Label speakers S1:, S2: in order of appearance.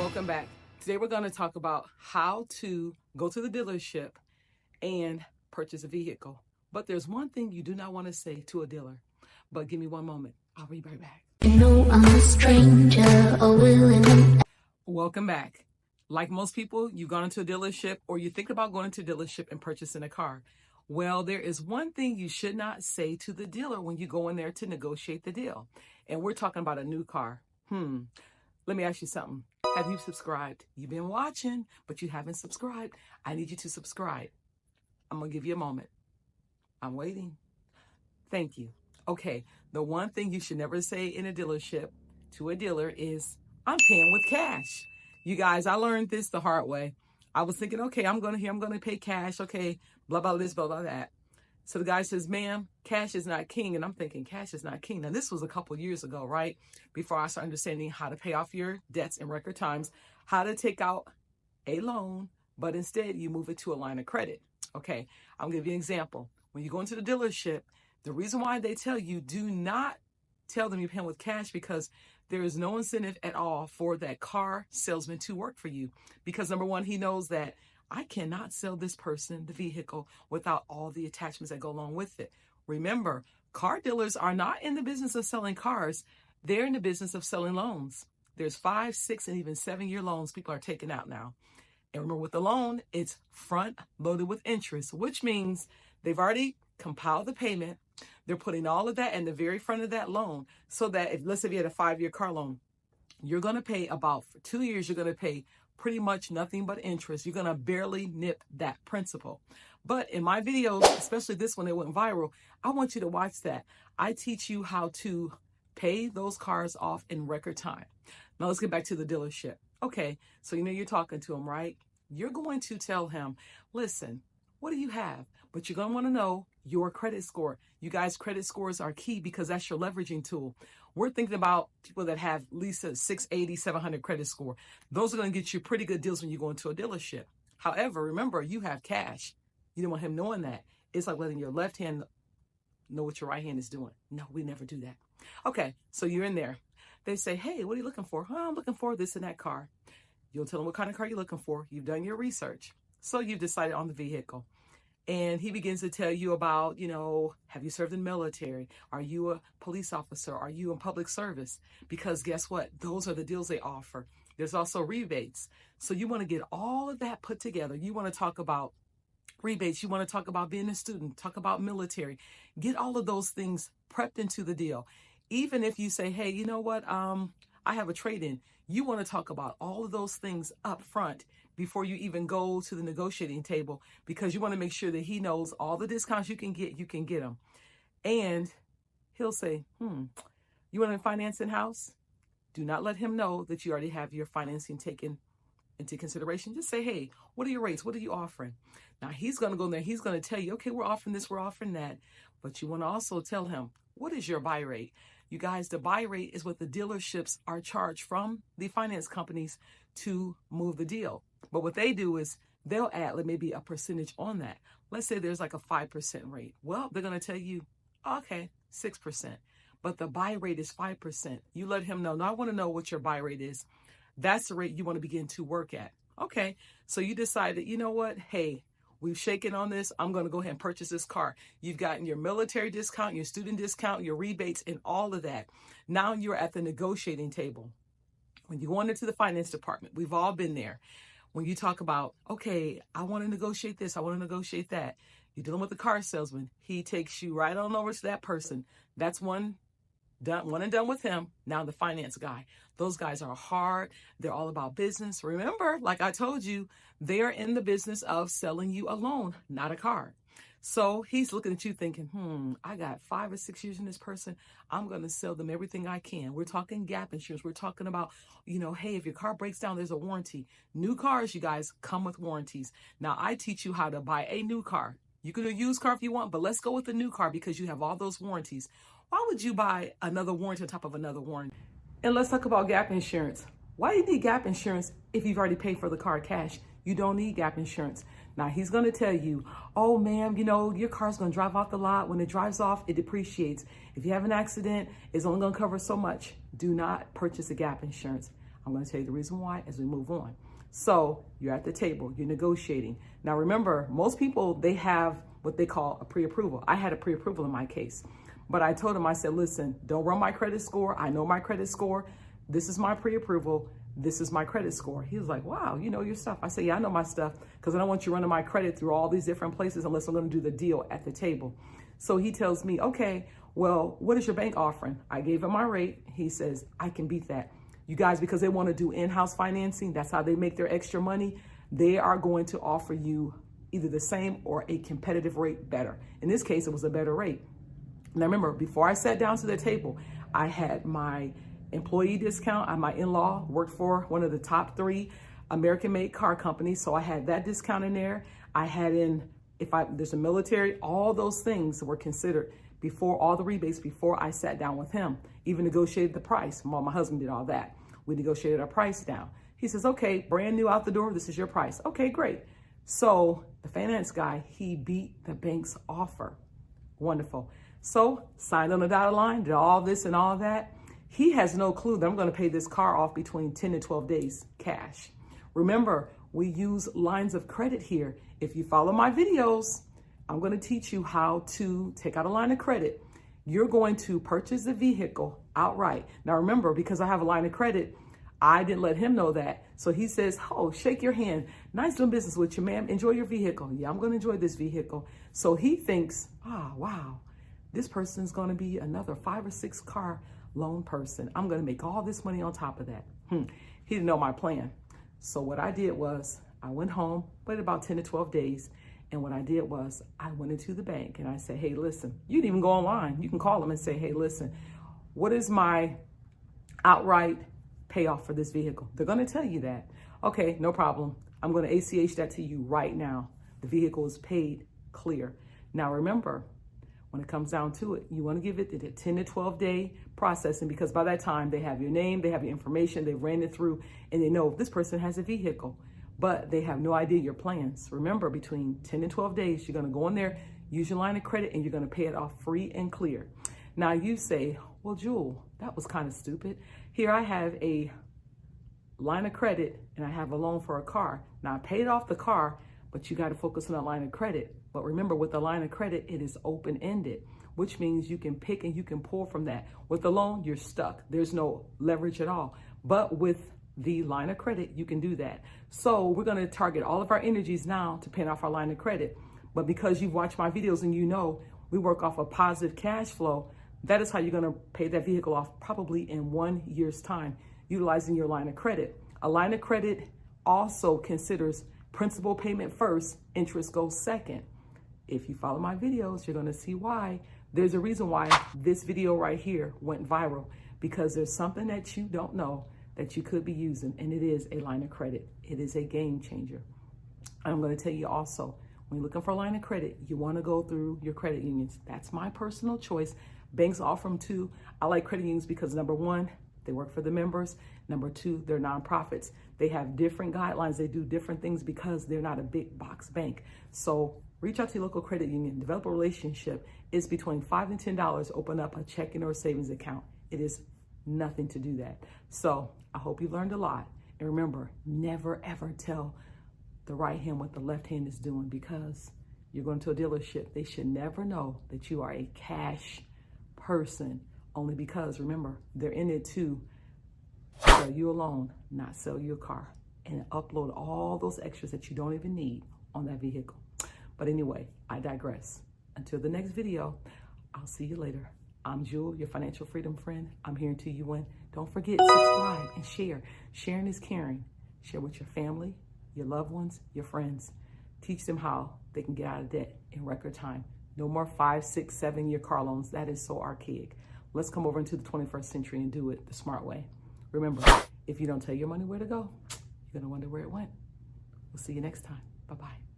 S1: Welcome back. Today we're going to talk about how to go to the dealership and purchase a vehicle. But there's one thing you do not want to say to a dealer. But give me one moment. I'll be right back.
S2: You know I'm a stranger, willing.
S1: Welcome back. Like most people, you've gone into a dealership or you think about going into a dealership and purchasing a car. Well, there is one thing you should not say to the dealer when you go in there to negotiate the deal. And we're talking about a new car. Let me ask you something. Have you subscribed? You've been watching, but you haven't subscribed. I need you to subscribe. I'm going to give you a moment. I'm waiting. Thank you. Okay. The one thing you should never say in a dealership to a dealer is, I'm paying with cash. You guys, I learned this the hard way. I was thinking, okay, I'm going to pay cash. Okay. Blah, blah, this, blah, blah, that. So the guy says, ma'am, cash is not king. And I'm thinking, cash is not king. Now, this was a couple years ago, right? Before I started understanding how to pay off your debts in record times, how to take out a loan, but instead you move it to a line of credit. Okay, I'll give you an example. When you go into the dealership, the reason why they tell you do not tell them you're paying with cash because there is no incentive at all for that car salesman to work for you. Because number one, he knows that I cannot sell this person the vehicle without all the attachments that go along with it. Remember, car dealers are not in the business of selling cars. They're in the business of selling loans. There's 5, 6, and even 7-year loans people are taking out now. And remember, with the loan, it's front loaded with interest, which means they've already compiled the payment. They're putting all of that in the very front of that loan so that if, let's say you had a 5-year car loan, you're going to pay about for 2 years, you're going to pay pretty much nothing but interest. You're going to barely nip that principal. But in my videos, especially this one that went viral, I want you to watch that. I teach you how to pay those cars off in record time. Now let's get back to the dealership. Okay, so you're talking to him, right? You're going to tell him, listen, what do you have? But you're going to want to know your credit score. You guys, credit scores are key because that's your leveraging tool. We're thinking about people that have at least a 680, 700 credit score. Those are going to get you pretty good deals when you go into a dealership. However, remember, you have cash. You don't want him knowing that. It's like letting your left hand know what your right hand is doing. No, we never do that. Okay, so you're in there. They say, hey, what are you looking for? Oh, I'm looking for this and that car. You'll tell them what kind of car you're looking for. You've done your research. So you've decided on the vehicle. And he begins to tell you about, have you served in the military? Are you a police officer? Are you in public service? Because guess what? Those are the deals they offer. There's also rebates. So you want to get all of that put together. You want to talk about rebates. You want to talk about being a student, talk about military. Get all of those things prepped into the deal. Even if you say, hey, you know what? I have a trade-in. You want to talk about all of those things up front before you even go to the negotiating table, because you want to make sure that he knows all the discounts you can get them. And he'll say, you want to finance in-house? Do not let him know that you already have your financing taken into consideration. Just say, hey, what are your rates? What are you offering? Now he's going to go in there. He's going to tell you, okay, we're offering this, we're offering that. But you want to also tell him, what is your buy rate? You guys, the buy rate is what the dealerships are charged from the finance companies to move the deal. But what they do is they'll add like maybe a percentage on that. Let's say there's like a 5% rate. Well, they're going to tell you, okay, 6%. But the buy rate is 5%. You let him know. Now I want to know what your buy rate is. That's the rate you want to begin to work at. Okay, so you decided, you know what? Hey, we've shaken on this. I'm going to go ahead and purchase this car. You've gotten your military discount, your student discount, your rebates, and all of that. Now you're at the negotiating table. When you go into the finance department, we've all been there. When you talk about, okay, I want to negotiate this, I want to negotiate that. You're dealing with the car salesman. He takes you right on over to that person. That's one and done with him. Now the finance guy. Those guys are hard. They're all about business. Remember, like I told you, they're in the business of selling you a loan, not a car. So he's looking at you thinking, I got 5 or 6 years in this person. I'm going to sell them everything I can. We're talking gap insurance. We're talking about, hey, if your car breaks down, there's a warranty. New cars, you guys, come with warranties. Now, I teach you how to buy a new car. You can do a used car if you want, but let's go with the new car because you have all those warranties. Why would you buy another warranty on top of another warranty? And let's talk about gap insurance. Why do you need gap insurance if you've already paid for the car cash? You don't need gap insurance. Now he's going to tell you, oh ma'am, your car's going to drive off the lot. When it drives off, it depreciates. If you have an accident, it's only going to cover so much. Do not purchase a gap insurance. I'm going to tell you the reason why as we move on. So you're at the table, you're negotiating. Now remember, most people, they have what they call a pre-approval. I had a pre-approval in my case, but I told him, I said, listen, don't run my credit score. I know my credit score. This is my pre-approval. This is my credit score. He was like, wow, you know your stuff. I said, yeah, I know my stuff because I don't want you running my credit through all these different places unless I'm going to do the deal at the table. So he tells me, okay, well, what is your bank offering? I gave him my rate. He says, I can beat that. You guys, because they want to do in-house financing, that's how they make their extra money. They are going to offer you either the same or a competitive rate better. In this case, it was a better rate. Now remember, before I sat down to the table, I had my employee discount. My in-law worked for one of the top 3 American-made car companies. So I had that discount in there. I had in, there's a military, all those things were considered before, all the rebates before I sat down with him, even negotiated the price. Well, my husband did all that. We negotiated our price down. He says, okay, brand new out the door. This is your price. Okay, great. So the finance guy, he beat the bank's offer. Wonderful. So signed on the dotted line, did all this and all that. He has no clue that I'm going to pay this car off between 10 to 12 days cash. Remember, we use lines of credit here. If you follow my videos, I'm going to teach you how to take out a line of credit. You're going to purchase the vehicle outright. Now remember, because I have a line of credit, I didn't let him know that. So he says, oh, shake your hand. Nice doing business with you, ma'am. Enjoy your vehicle. Yeah, I'm going to enjoy this vehicle. So he thinks, wow, this person's going to be another 5 or 6 car loan person. I'm going to make all this money on top of that. He didn't know my plan. So what I did was I went home, waited about 10 to 12 days. And what I did was I went into the bank and I said, hey, listen, you can even go online. You can call them and say, hey, listen, what is my outright payoff for this vehicle? They're going to tell you that. Okay, no problem. I'm going to ACH that to you right now. The vehicle is paid clear. Now, remember, when it comes down to it, you want to give it the 10 to 12 day processing, because by that time they have your name, they have your information, they've ran it through, and they know this person has a vehicle, but they have no idea your plans. Remember, between 10 and 12 days, you're going to go in there, use your line of credit, and you're going to pay it off free and clear. Now you say, well, Jewel, that was kind of stupid. Here I have a line of credit and I have a loan for a car. Now I paid off the car, but you got to focus on that line of credit. But remember, with the line of credit, it is open-ended, which means you can pick and you can pull from that. With the loan, you're stuck. There's no leverage at all. But with the line of credit, you can do that. So we're going to target all of our energies now to paying off our line of credit. But because you've watched my videos and you know we work off a positive cash flow, that is how you're going to pay that vehicle off probably in 1 year's time, utilizing your line of credit. A line of credit also considers principal payment first, interest goes second. If you follow my videos, you're going to see why. There's a reason why this video right here went viral, because there's something that you don't know that you could be using, and it is a line of credit. It is a game changer. I'm going to tell you also, when you're looking for a line of credit, you want to go through your credit unions. That's my personal choice. Banks offer them too. I like credit unions because number one, they work for the members. Number two, they're nonprofits. They have different guidelines. They do different things because they're not a big box bank. So reach out to your local credit union, develop a relationship. It's between $5 and $10. Open up a checking or savings account. It is nothing to do that. So I hope you learned a lot. And remember, never ever tell the right hand what the left hand is doing, because you're going to a dealership. They should never know that you are a cash person, only because, remember, they're in it to sell you a loan, not sell you a car, and upload all those extras that you don't even need on that vehicle. But anyway, I digress. Until the next video, I'll see you later. I'm Jewel, your financial freedom friend. I'm here until you win. Don't forget, subscribe and share. Sharing is caring. Share with your family, your loved ones, your friends. Teach them how they can get out of debt in record time. No more 5, 6, 7 year car loans. That is so archaic. Let's come over into the 21st century and do it the smart way. Remember, if you don't tell your money where to go, you're going to wonder where it went. We'll see you next time. Bye-bye.